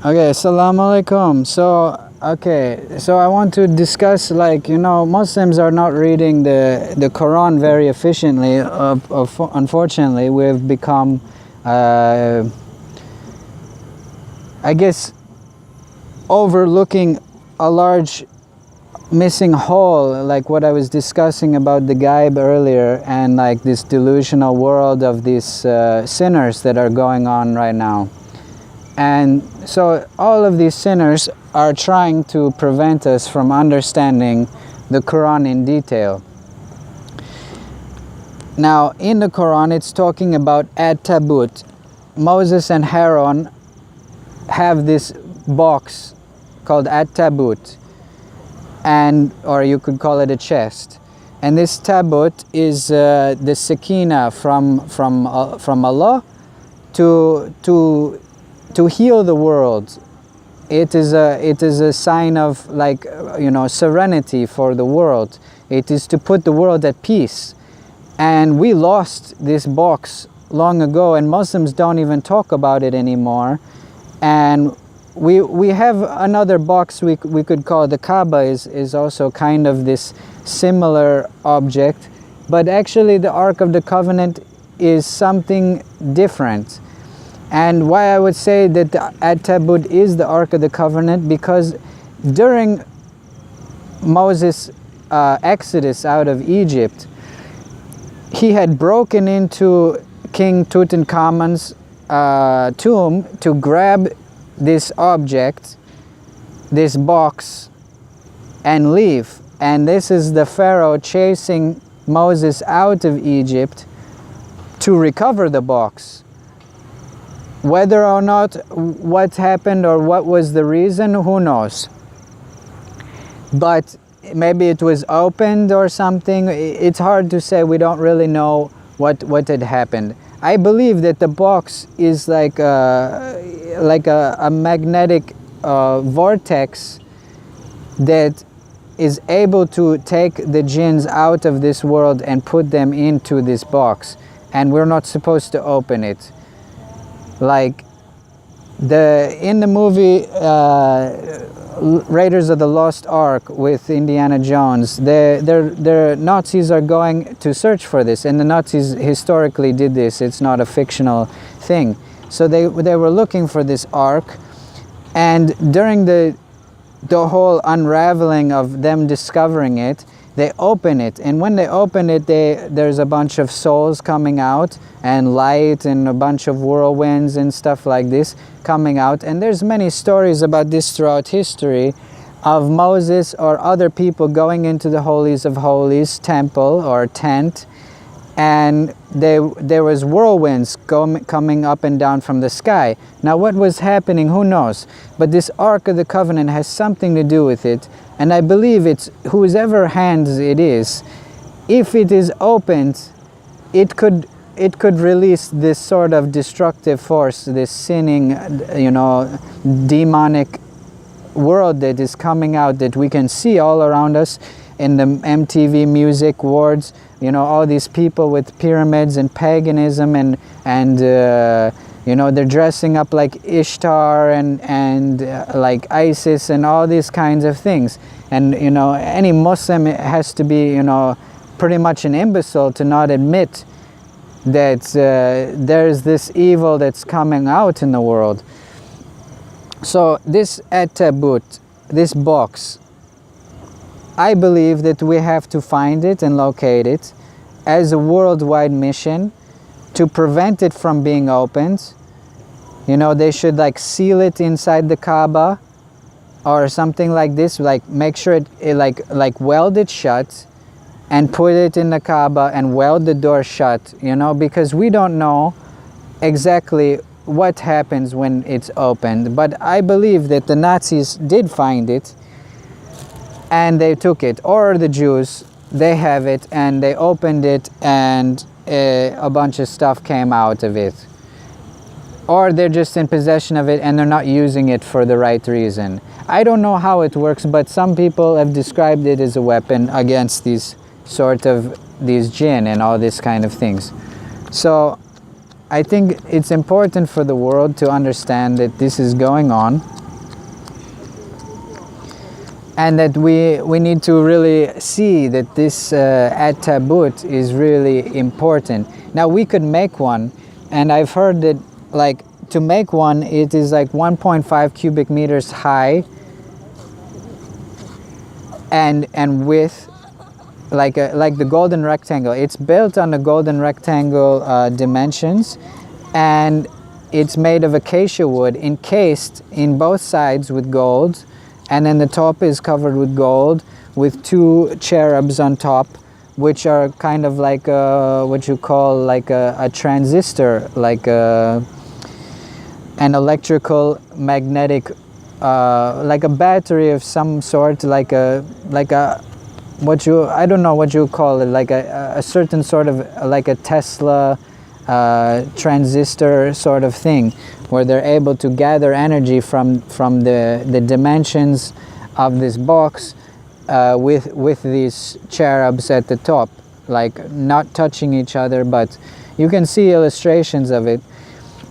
Okay, assalamu alaikum. So I want to discuss, like, Muslims are not reading the Quran very efficiently. Unfortunately, we've become, I guess, overlooking a large missing hole, like what I was discussing about the Gaib earlier, and like this delusional world of these sinners that are going on right now. And so all of these sinners are trying to prevent us from understanding the Quran in detail. Now, in the Quran, it's talking about Tabut. Moses and Aaron have this box called Tabut, or you could call it a chest. And this Tabut is the Sakina from Allah to heal the world. It is a sign of, like, serenity for the world. It is to put the world at peace. And we lost this box long ago, and Muslims don't even talk about it anymore. And we have another box we could call the Kaaba, is also kind of this similar object, but actually the Ark of the Covenant is something different. And why I would say that the Tabut is the Ark of the Covenant, because during Moses' exodus out of Egypt, he had broken into King Tutankhamun's tomb to grab this object, this box, and leave. And this is the Pharaoh chasing Moses out of Egypt to recover the box. Whether or not what happened or what was the reason, who knows? But maybe it was opened or something. It's hard to say. We don't really know what had happened. I believe that the box is like a magnetic vortex that is able to take the jinns out of this world and put them into this box, and we're not supposed to open it. Like in the movie Raiders of the Lost Ark with Indiana Jones, the Nazis are going to search for this, and the Nazis historically did this. It's not a fictional thing. So they were looking for this ark, and during the whole unraveling of them discovering it, they open it, and when they open it, there's a bunch of souls coming out, and light, and a bunch of whirlwinds and stuff like this coming out. And there's many stories about this throughout history, of Moses or other people going into the holies of holies temple or tent, and there was whirlwinds coming up and down from the sky. Now what was happening, who knows? But this Ark of the Covenant has something to do with it, and I believe it's whoever hands it is. If it is opened, it could release this sort of destructive force, this sinning, demonic world that is coming out, that we can see all around us in the MTV music awards. All these people with pyramids and paganism and they're dressing up like Ishtar and like Isis and all these kinds of things. And any Muslim has to be pretty much an imbecile to not admit that there's this evil that's coming out in the world. So this Tabut, this box, I believe that we have to find it and locate it as a worldwide mission to prevent it from being opened. They should like seal it inside the Kaaba or something like this, like make sure it like weld it shut and put it in the Kaaba and weld the door shut, because we don't know exactly what happens when it's opened. But I believe that the Nazis did find it and they took it, or the Jews, they have it and they opened it and a bunch of stuff came out of it, or they're just in possession of it and they're not using it for the right reason. I don't know how it works, but some people have described it as a weapon against these jinn and all these kind of things. So I think it's important for the world to understand that this is going on, and that we need to really see that this at Tabut is really important. Now we could make one, and I've heard that like to make one it is like 1.5 cubic meters high and width, like the golden rectangle. It's built on the golden rectangle dimensions, and it's made of acacia wood encased in both sides with gold, and then the top is covered with gold with 2 cherubs on top, which are kind of like what you call like a transistor, like an electrical magnetic like a battery of some sort, like a I don't know what you call it, like a certain sort of like a Tesla transistor sort of thing, where they're able to gather energy from the dimensions of this box with these cherubs at the top, like not touching each other, but you can see illustrations of it.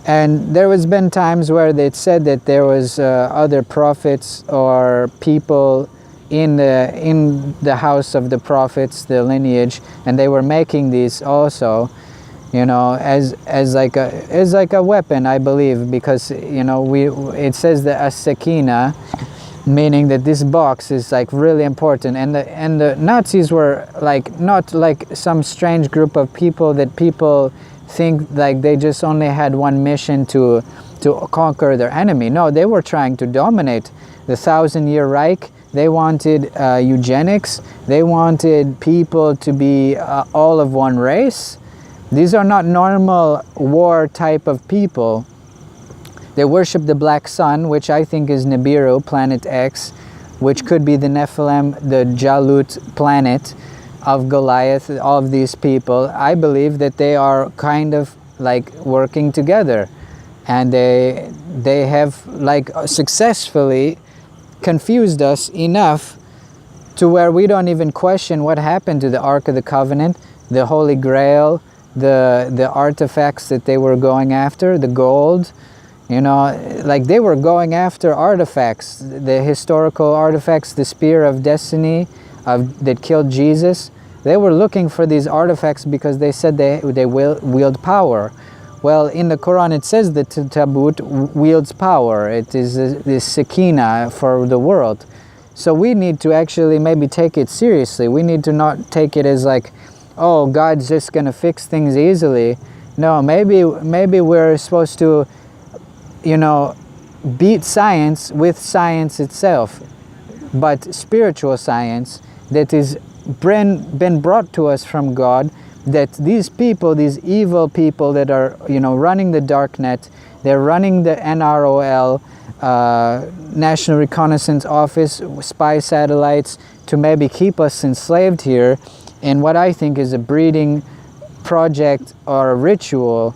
And there has been times where they said that there was other prophets or people in the house of the prophets, the lineage, and they were making these also, you know, as like a weapon, I believe, because you know it says that a sekina, meaning that this box is like really important, and the Nazis were like not like some strange group of people that people think like they just only had one mission to conquer their enemy. No, they were trying to dominate the 1,000-year Reich. They wanted eugenics. They wanted people to be all of one race. These are not normal war type of people. They worship the black sun, which I think is Nibiru, planet X, which could be the Nephilim, the Jalut planet of Goliath. All of these people, I believe that they are kind of like working together, and they have like successfully confused us enough to where we don't even question what happened to the Ark of the Covenant, the Holy Grail, the artifacts that they were going after, the gold. You know, like they were going after artifacts, the historical artifacts, the spear of destiny that killed Jesus. They were looking for these artifacts because they said they wield power. Well, in the Quran it says that Tabut wields power. It is this Sakina for the world. So we need to actually maybe take it seriously. We need to not take it as like, oh, God's just going to fix things easily. No, maybe we're supposed to, you know, beat science with science itself. But spiritual science that is been brought to us from God, that these people, these evil people that are, you know, running the dark net, they're running the NROL, National Reconnaissance Office, spy satellites, to maybe keep us enslaved here in what I think is a breeding project or a ritual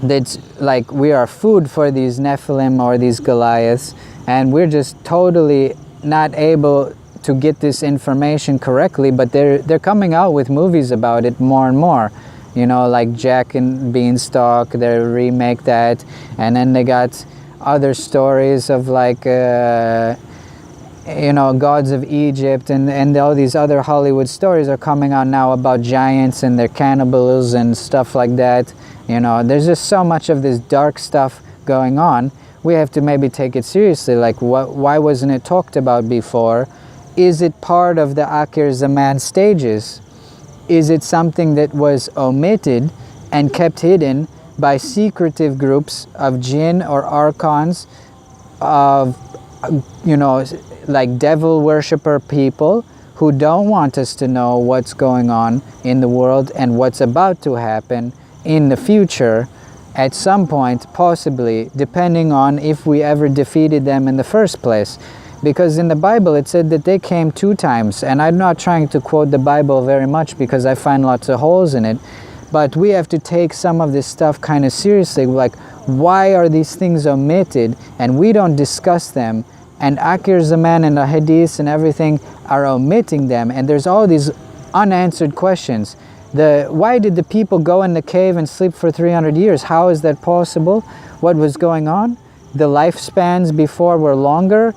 that's like we are food for these Nephilim or these Goliaths, and we're just totally not able to get this information correctly. But they're coming out with movies about it more and more, you know, like Jack and Beanstalk, they remake that, and then they got other stories of like you know, Gods of Egypt, and all these other Hollywood stories are coming out now about giants and their cannibals and stuff like that. You know, there's just so much of this dark stuff going on. We have to maybe take it seriously. Like, why wasn't it talked about before? Is it part of the Akhir Zaman stages? Is it something that was omitted and kept hidden by secretive groups of jinn or archons, of, you know, like devil worshipper people who don't want us to know what's going on in the world and what's about to happen in the future at some point, possibly, depending on if we ever defeated them in the first place. Because in the Bible it said that they came 2 times, and I'm not trying to quote the Bible very much because I find lots of holes in it, but we have to take some of this stuff kind of seriously. Like, why are these things omitted and we don't discuss them? And Akhir Zaman and the Hadiths and everything are omitting them, and there's all these unanswered questions. Why did the people go in the cave and sleep for 300 years? How is that possible? What was going on? The lifespans before were longer,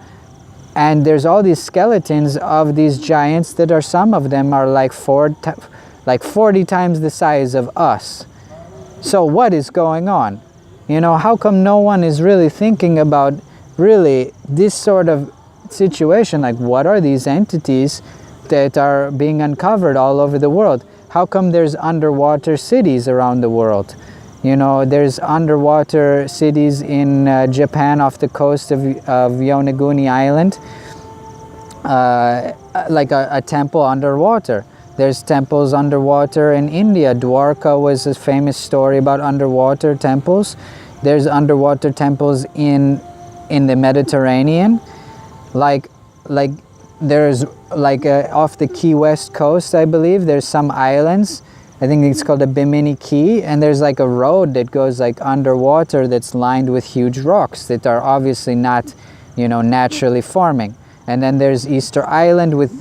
and there's all these skeletons of these giants that are, some of them are like 40 times the size of us. So what is going on? You know, how come no one is really thinking about really this sort of situation? Like, what are these entities that are being uncovered all over the world? How come there's underwater cities around the world? You know, there's underwater cities in Japan off the coast of Yonaguni Island, like a temple underwater. There's temples underwater in India. Dwarka was a famous story about underwater temples. There's underwater temples in the Mediterranean. Like there's like off the Key West coast, I believe, there's some islands. I think it's called a Bimini Key, and there's like a road that goes like underwater that's lined with huge rocks that are obviously not, you know, naturally forming. And then there's Easter Island with